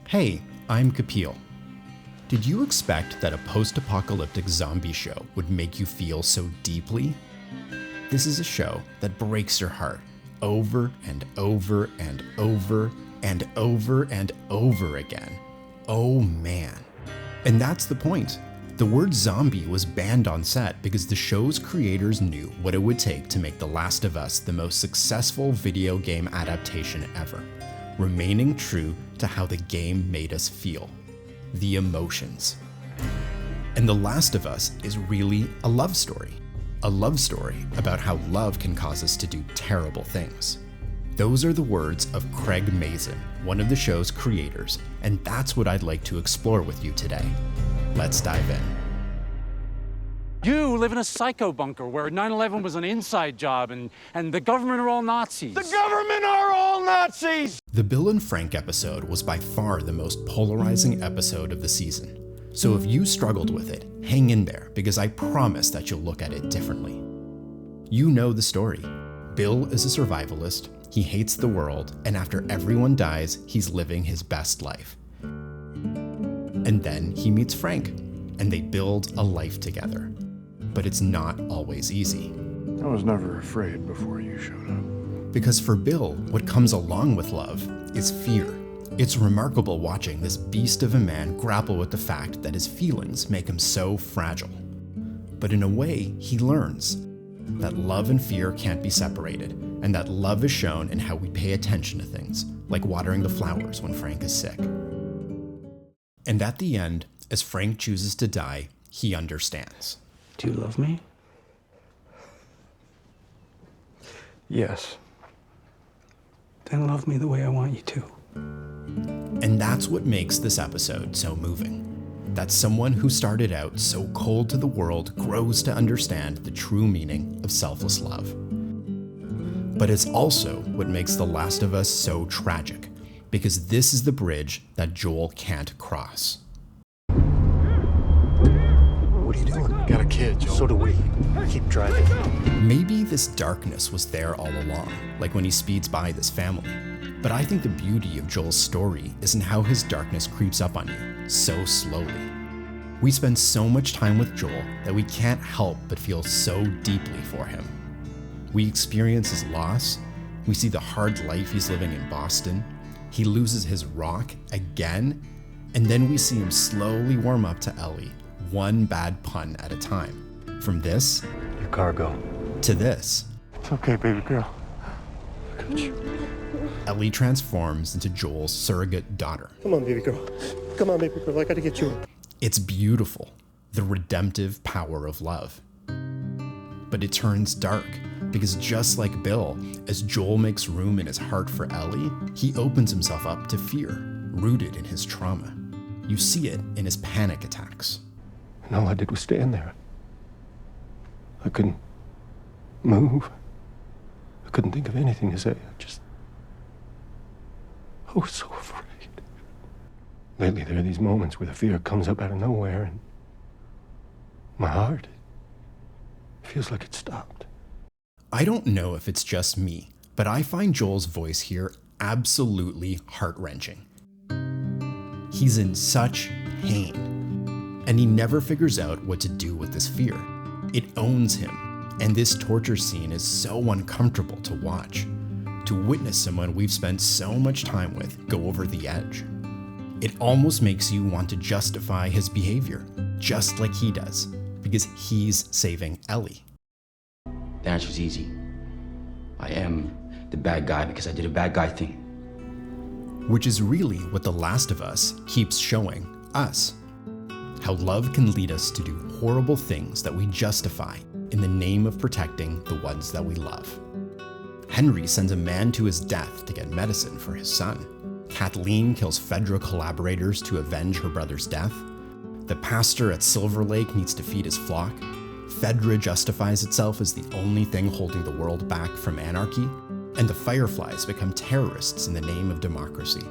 Hey, I'm Kapil. Did you expect that a post-apocalyptic zombie show would make you feel so deeply? This is a show that breaks your heart over and over and over and over and over again. Oh man. And that's the point. The word zombie was banned on set because the show's creators knew what it would take to make The Last of Us the most successful video game adaptation ever, remaining true to how the game made us feel, the emotions. And The Last of Us is really a love story about how love can cause us to do terrible things. Those are the words of Craig Mazin, one of the show's creators, and that's what I'd like to explore with you today. Let's dive in. You live in a psycho bunker where 9/11 was an inside job and the government are all Nazis. The government are all Nazis! The Bill and Frank episode was by far the most polarizing episode of the season. So if you struggled with it, hang in there because I promise that you'll look at it differently. You know the story. Bill is a survivalist, he hates the world, and after everyone dies, he's living his best life. And then he meets Frank, and they build a life together. But it's not always easy. I was never afraid before you showed up. Because for Bill, what comes along with love is fear. It's remarkable watching this beast of a man grapple with the fact that his feelings make him so fragile. But in a way, he learns that love and fear can't be separated, and that love is shown in how we pay attention to things, like watering the flowers when Frank is sick. And at the end, as Frank chooses to die, he understands. Do you love me? Yes. Then love me the way I want you to. And that's what makes this episode so moving. That someone who started out so cold to the world grows to understand the true meaning of selfless love. But it's also what makes The Last of Us so tragic, because this is the bridge that Joel can't cross. What are you doing? Got a kid, Joel. So do we. Keep driving. Maybe this darkness was there all along, like when he speeds by this family. But I think the beauty of Joel's story is in how his darkness creeps up on you so slowly. We spend so much time with Joel that we can't help but feel so deeply for him. We experience his loss, we see the hard life he's living in Boston, he loses his rock again, and then we see him slowly warm up to Ellie, one bad pun at a time. From this, Your cargo. to this. It's okay, baby girl. I got you. Ellie transforms into Joel's surrogate daughter. Come on, baby girl. Come on, baby girl. I gotta get you. It's beautiful, the redemptive power of love. But it turns dark, because just like Bill, as Joel makes room in his heart for Ellie, he opens himself up to fear, rooted in his trauma. You see it in his panic attacks. And all I did was stand there. I couldn't move. I couldn't think of anything to say. I was so afraid. Lately, there are these moments where the fear comes up out of nowhere, and my heart feels like it stopped. I don't know if it's just me, but I find Joel's voice here absolutely heart-wrenching. He's in such pain, and he never figures out what to do with this fear. It owns him, and this torture scene is so uncomfortable to watch. To witness someone we've spent so much time with go over the edge. It almost makes you want to justify his behavior, just like he does, because he's saving Ellie. The answer is easy. I am the bad guy because I did a bad guy thing. Which is really what The Last of Us keeps showing us. How love can lead us to do horrible things that we justify in the name of protecting the ones that we love. Henry sends a man to his death to get medicine for his son. Kathleen kills federal collaborators to avenge her brother's death. The pastor at Silver Lake needs to feed his flock. Fedra justifies itself as the only thing holding the world back from anarchy. And the Fireflies become terrorists in the name of democracy.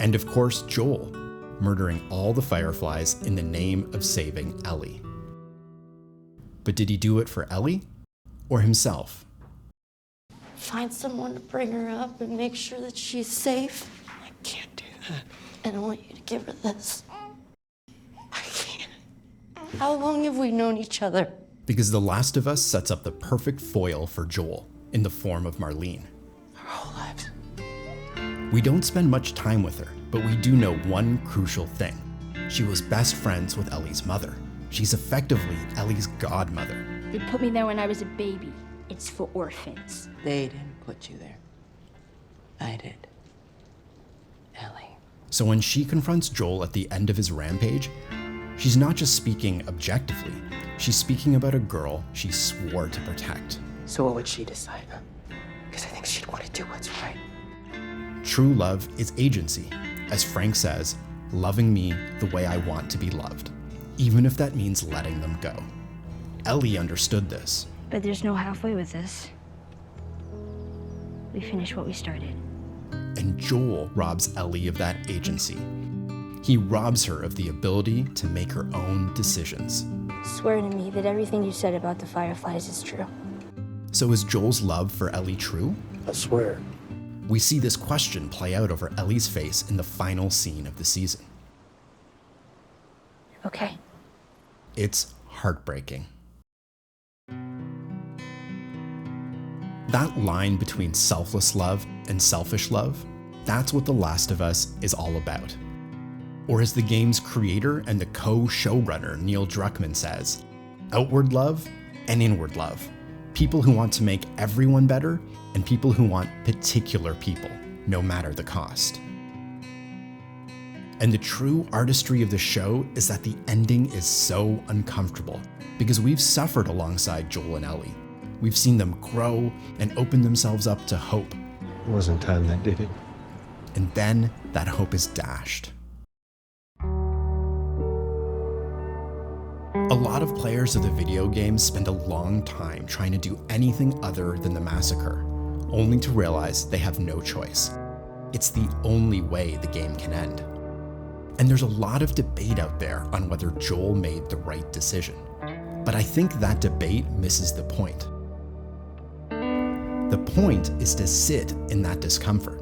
And of course, Joel, murdering all the Fireflies in the name of saving Ellie. But did he do it for Ellie or himself? Find someone to bring her up and make sure that she's safe. I can't do that. And I want you to give her this. I can't. How long have we known each other? Because The Last of Us sets up the perfect foil for Joel in the form of Marlene. Our whole lives. We don't spend much time with her, but we do know one crucial thing. She was best friends with Ellie's mother. She's effectively Ellie's godmother. They put me there when I was a baby. It's for orphans. They didn't put you there. I did. Ellie. So when she confronts Joel at the end of his rampage, she's not just speaking objectively, she's speaking about a girl she swore to protect. So what would she decide? Because I think she'd want to do what's right. True love is agency. As Frank says, loving me the way I want to be loved, even if that means letting them go. Ellie understood this. But there's no halfway with this. We finished what we started. And Joel robs Ellie of that agency. He robs her of the ability to make her own decisions. Swear to me that everything you said about the Fireflies is true. So is Joel's love for Ellie true? I swear. We see this question play out over Ellie's face in the final scene of the season. Okay. It's heartbreaking. That line between selfless love and selfish love, that's what The Last of Us is all about. Or as the game's creator and the co-showrunner Neil Druckmann says, outward love and inward love. People who want to make everyone better and people who want particular people, no matter the cost. And the true artistry of the show is that the ending is so uncomfortable because we've suffered alongside Joel and Ellie. We've seen them grow and open themselves up to hope. It wasn't time that did it. And then that hope is dashed. A lot of players of the video game spend a long time trying to do anything other than the massacre, only to realize they have no choice. It's the only way the game can end. And there's a lot of debate out there on whether Joel made the right decision. But I think that debate misses the point. The point is to sit in that discomfort,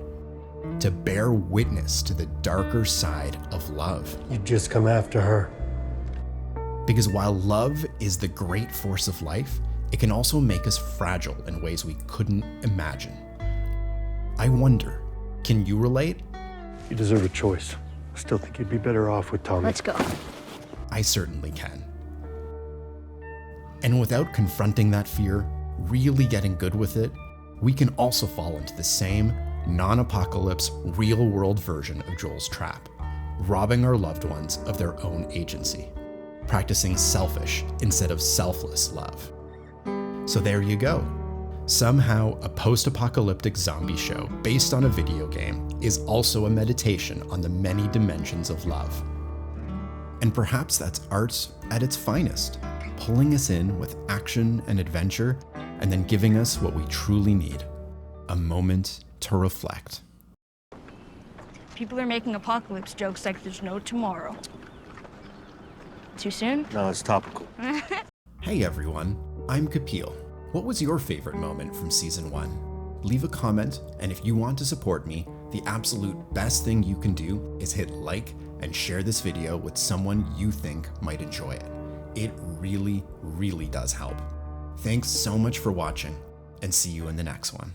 to bear witness to the darker side of love. You just come after her. Because while love is the great force of life, it can also make us fragile in ways we couldn't imagine. I wonder, can you relate? You deserve a choice. I still think you'd be better off with Tommy. Let's go. I certainly can. And without confronting that fear, really getting good with it, we can also fall into the same non-apocalypse, real-world version of Joel's trap, robbing our loved ones of their own agency, practicing selfish instead of selfless love. So there you go. Somehow, a post-apocalyptic zombie show based on a video game is also a meditation on the many dimensions of love. And perhaps that's art at its finest, pulling us in with action and adventure, and then giving us what we truly need, a moment to reflect. People are making apocalypse jokes like there's no tomorrow. Too soon? No, it's topical. Hey everyone, I'm Kapil. What was your favorite moment from season 1? Leave a comment, and if you want to support me, the absolute best thing you can do is hit like and share this video with someone you think might enjoy it. It really, really does help. Thanks so much for watching, and see you in the next one.